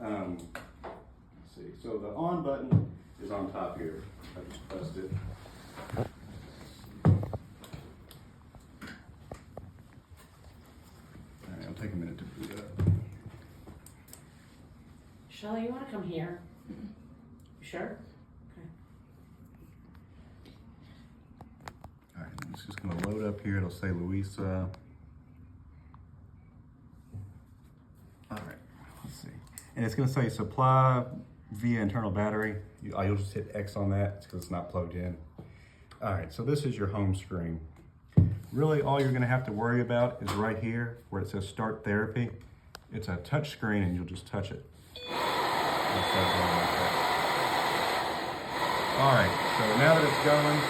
Let's see, so the on button is on top here. I just pressed it. All right, it'll take a minute to boot up. Shelley, you wanna come here? You sure? All right, it's just gonna load up here. It'll say Luisa. All right, let's see. And it's gonna say supply via internal battery. You'll just hit X on that because it's not plugged in. All right, so this is your home screen. Really, all you're gonna have to worry about is right here where it says Start Therapy. It's a touch screen and you'll just touch it. All right, so now that it's going,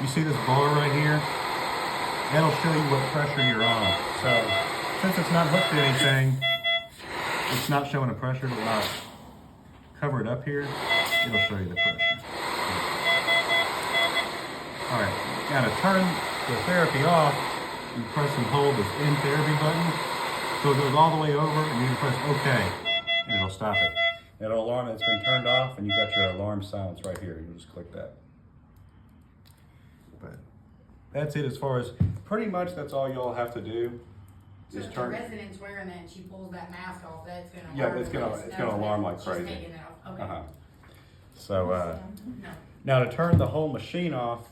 you see this bar right here? That'll show you what pressure you're on. So since it's not hooked to anything, it's not showing a pressure. It'll not cover it up here. It'll show you the pressure. All right, now to turn the therapy off, you press and hold this in therapy button. So it goes all the way over and you can press OK and it'll stop it. It'll alarm that it's been turned off and you got your alarm silence right here. You just click that. But that's it as far as, pretty much that's all y'all have to do. So if the resident's wearing that and she pulls that mask off, that's gonna Yeah, it's gonna alarm like crazy. She's taking it off. Okay. So No. now to turn the whole machine off,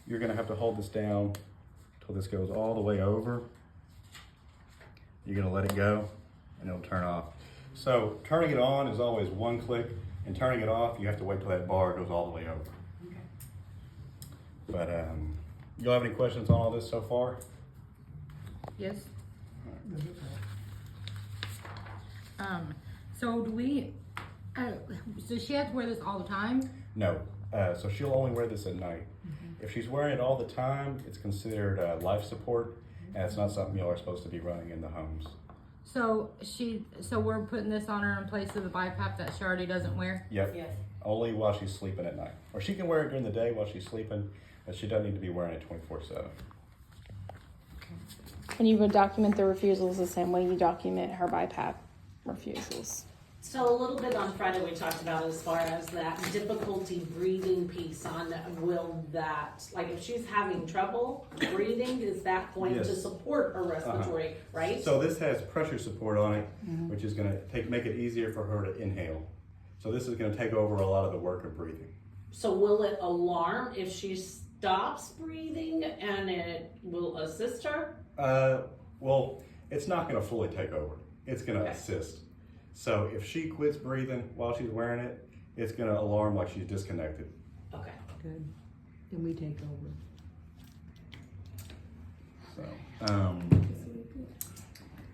you're gonna have to hold this down till this goes all the way over. You're gonna let it go and it'll turn off. So turning it on is always one click, and turning it off, you have to wait till that bar goes all the way over. Okay. But y'all have any questions on all this so far? Yes. So do we, so she has to wear this all the time? No. So she'll only wear this at night. If she's wearing it all the time, it's considered life support, and it's not something y'all are supposed to be running in the homes. So we're putting this on her in place of the BiPAP that she already doesn't wear? Yep. Yes. Only while she's sleeping at night. Or she can wear it during the day while she's sleeping, but she doesn't need to be wearing it 24/7. And you would document the refusals the same way you document her BiPAP refusals. So a little bit on Friday we talked about as far as that difficulty breathing piece on, will that, like if she's having trouble breathing, is that going to Yes. support her respiratory, right? So this has pressure support on it, which is gonna make it easier for her to inhale. So this is gonna take over a lot of the work of breathing. So will it alarm if she stops breathing and it will assist her? Well, it's not gonna fully take over. It's gonna Okay. assist. So if she quits breathing while she's wearing it, it's gonna alarm like she's disconnected. Okay. Good. Then we take over. So,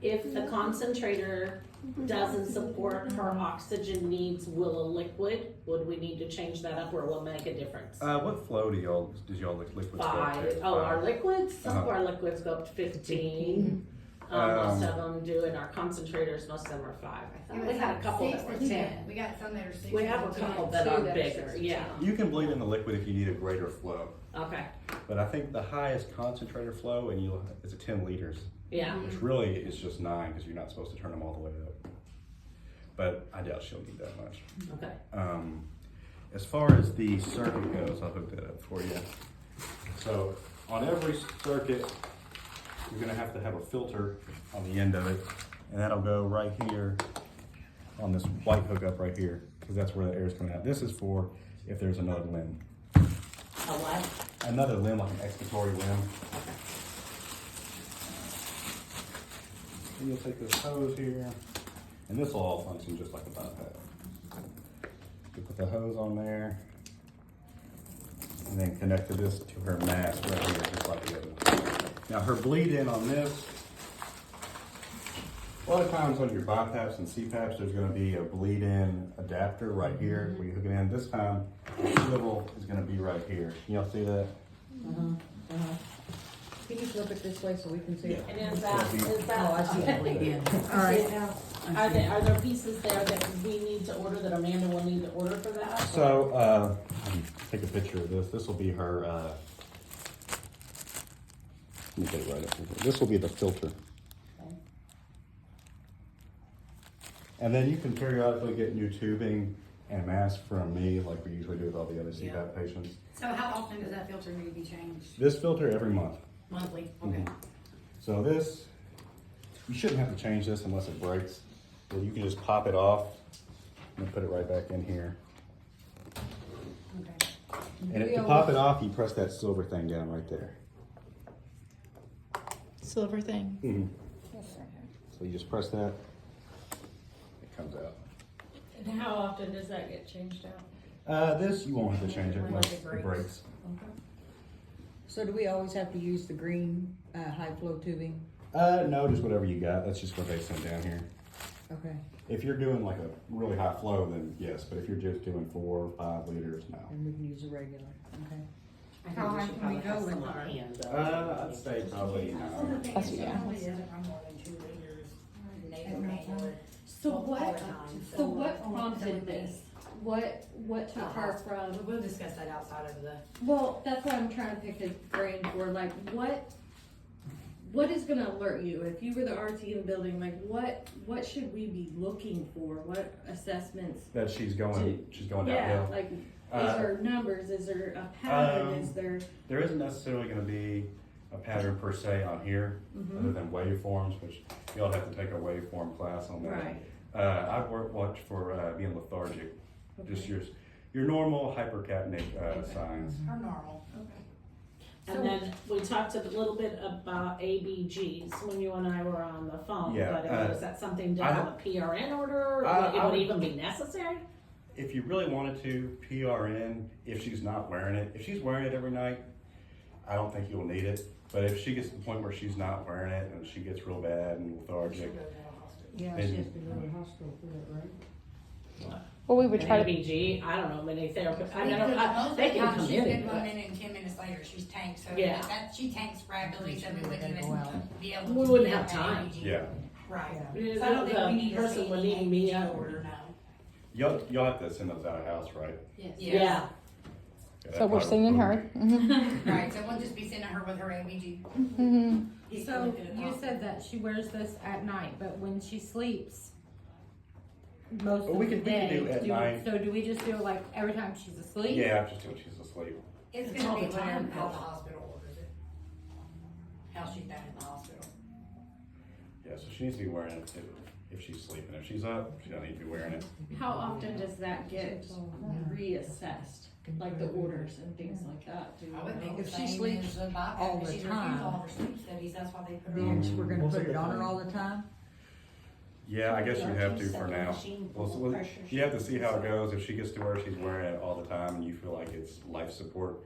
If the concentrator doesn't support her oxygen needs, will a liquid, would we need to change that up or will it make a difference? what flow does y'all liquids go up to? 5. Oh, our liquids, some of Uh-huh. our liquids go up to 15. Most of them do, and our concentrators, most of them are 5. I thought we had a couple that were 10. We got some that are 6. We have a couple that are bigger, yeah. You can bleed in the liquid if you need a greater flow. Okay, But I think the highest concentrator flow is 10 liters, yeah. which really is just 9 because you're not supposed to turn them all the way up. But I doubt she'll need that much. Okay. As far as the circuit goes, I'll hook that up for you. So on every circuit, you're gonna have to have a filter on the end of it, and that'll go right here on this white hookup right here, because that's where the air is coming out. This is for if there's another limb. A what? Another limb, like an expiratory limb. And you'll take this hose here, and this will all function just like a BiPAP. You put the hose on there, and then connect this to her mask right here, just like the other one. Now her bleed in on this, a lot of times on your BiPAPs and CPAPs, there's gonna be a bleed in adapter right here where you hook it in. This time, the swivel is gonna be right here. Can y'all see that? Can you flip it this way so we can see it? And is that, Oh, I see it bleed in. All right. Are there pieces there that we need to order, that Amanda will need to order for that? So, let me take a picture of this. This will be her, let me get it right up here. This will be the filter. Okay. And then you can periodically get new tubing and mask from me, like we usually do with all the other CPAP patients. So how often does that filter need to be changed? This filter every month. Monthly, okay. So this, you shouldn't have to change this unless it breaks. But you can just pop it off and put it right back in here. Okay. And to pop it off, you press that silver thing down right there. Silver thing. So you just press that, it comes out. And how often does that get changed out? This, you won't have to change it When unless it it breaks. Okay. So do we always have to use the green, high flow tubing? No, just whatever you got. That's just what they sent down here. Okay, If you're doing like a really high flow, then yes, but if you're just doing 4 or 5 liters, no. and we can use the regular, okay. I think How we high should can we probably have go with some on her? hand, though. I'd say probably no. That's what, yeah. So what, so what prompted this? What took her from, We'll discuss that outside of the. well, that's what I'm trying to pick his brain for, like, what is gonna alert you? If you were the RT in the building, like, what should we be looking for? What assessments? That she's going Yeah, downhill. like, is Uh, there numbers, is there a pattern, is there? There isn't necessarily going to be a pattern per se on here, other than waveforms, which you'll have to take a waveform class on that. Right. I've watched for being lethargic, just your normal hypercapnic signs. Her normal. And then we talked a little bit about ABGs when you and I were on the phone, Yeah, but is that something I done on a PRN order? I It would would- even be necessary? If you really wanted to, PRN, if she's not wearing it. If she's wearing it every night, I don't think you'll need it. But if she gets to the point where she's not wearing it and she gets real bad and lethargic, Yeah, Then- she has to go to the hospital for that, right? Well, we would An try to. ABG, I don't know many therapists, Most of the they can time come she's in. been but- running and 10 minutes later, she's tanked, so Yeah. that, she tanks rapidly, so we wouldn't Gotta even go out. be able to. We wouldn't do have that time. ABG. yeah. Right. Yeah, So I don't think we need the to person see would any need to be ABG out. order, no. Y'all have to send those out of house, right? Yes. Yeah, So we're sending her. Right, so we'll just be sending her with her ABG. So you said that she wears this at night, but when she sleeps, most Well, of we the can do day, at night. so do we just do it like every time she's asleep? Yeah, just do when she's asleep. It's It's gonna all be the time, whatever, how though. the hospital orders it. How she's done in the hospital. Yeah, so she needs to be wearing it if she's sleeping. If she's up, she doesn't need to be wearing it. How often does that get reassessed, like the orders and things like that? Do you I would think know? the If she same sleeps as the BiPAP, all but the she's refused time. all her sleep studies, that's why they put her Then on. we're gonna put it on her all the time? Yeah, I guess you have to for now. Well, so you have to see how it goes. If she gets to where she's wearing it all the time and you feel like it's life support,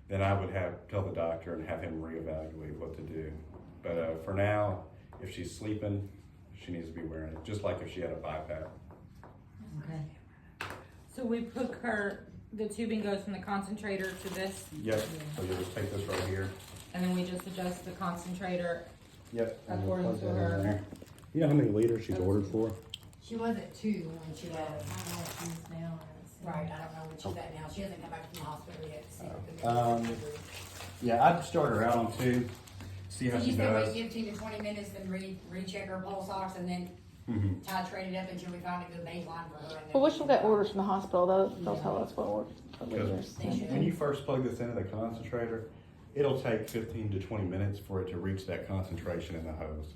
then I would tell the doctor and have him reevaluate what to do. But for now, if she's sleeping, she needs to be wearing it, just like if she had a BiPAP. Okay. So we put her, the tubing goes from the concentrator to this, Yep, so you'll just take this right here. and then we just adjust the concentrator. Yep. and we'll According plug to that in her. there. You know how many liters she's ordered for? She was at 2 when she left. I don't know if she's now. Right, I don't know what she's at now. She hasn't come back from the hospital yet to see what the Yeah, I'd start her out on 2, see how So she you said wait does. 15 to 20 minutes, then recheck her pulse ox, and then Mhm. titrate it up until we find a good baseline for her. and then Well, we'll get orders from the hospital. They'll tell us what liters. Because when you first plug this into the concentrator, it'll take 15 to 20 minutes for it to reach that concentration in the hose.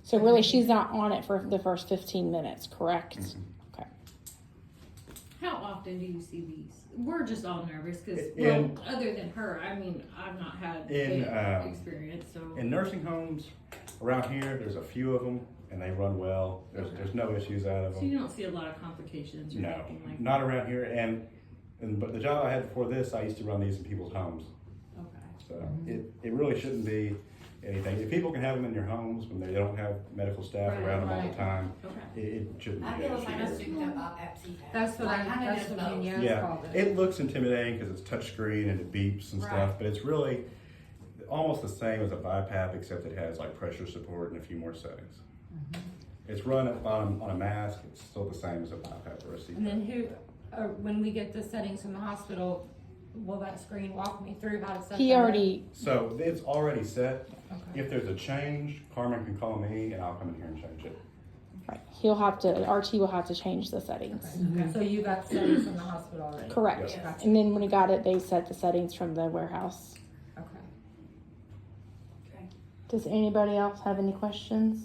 So really, she's not on it for the first 15 minutes, correct? Okay. How often do you see these? We're just all nervous because, In- well, other than her, I mean, I've not had In, big experience, so. In nursing homes around here, there's a few of them and they run well. There's no issues out of So them. you don't see a lot of complications or No, anything like that? not around here. But the job I had before this, I used to run these in people's homes. Okay. So it really shouldn't be anything. If people can have them in your homes when they don't have medical staff Right, around them all right. the time, Okay. it shouldn't I be feel an it's like a issue. souped up BiPAP CPAP. That's what Like, kinda that's does what both. Danielle Yeah, called it. it looks intimidating because it's touchscreen and it beeps and Right. stuff, but it's really almost the same as a BiPAP, except it has like pressure support and a few more settings. It's run on a mask. It's still the same as a BiPAP or a And then CPAP. when we get the settings from the hospital, will that screen walk me through how to set He that up? already, So it's already set. Okay. If there's a change, Carmen can call me and I'll come in here and change it. Right. He'll have to, RT will have to change the settings. Okay. So you got settings from the hospital already? Correct. Yes. Gotcha. And then when he got it, they set the settings from the warehouse. Okay. Does anybody else have any questions?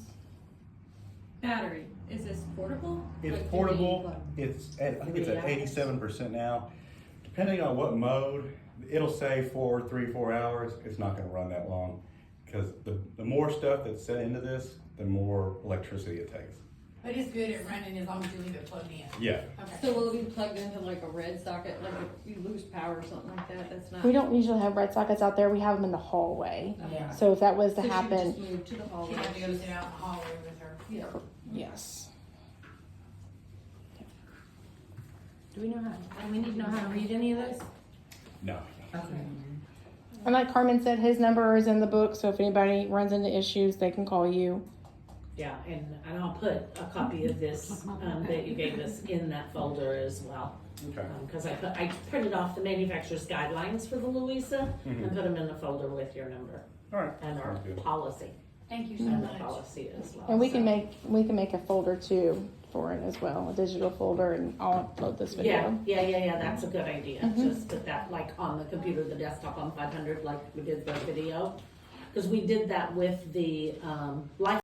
Battery, is this portable? It's Like, portable. It's at, I think it's at 87% now. Depending on what mode, it'll say for 3-4 hours. It's not going to run that long because the more stuff that's set into this, the more electricity it takes. But it's good at running as long as you leave it plugged in. Yeah. Okay. So will it be plugged into like a red socket, like if you lose power or something like that, that's not? We don't usually have red sockets out there. We have them in the hallway. Yeah. So if that was to So she would happen, just move to the She'd hallway. have to go sit out in the hallway with her. Yeah. yes. Do we know how, we need to know how to read any of this? No. Okay. And like Carmen said, his number is in the book. So if anybody runs into issues, they can call you. Yeah, and I'll put a copy of this, that you gave us in that folder as well. Okay. Cause I printed off the manufacturer's guidelines for the Luisa and put them in the folder with your number All right. and our Sounds good. policy. Thank you so And the much. policy as well. And we can so. make a folder too for it as well, a digital folder, and I'll upload this video. Yeah, that's a good idea. Just put that like on the computer, the desktop on 500 like we did the video. Cause we did that with the, life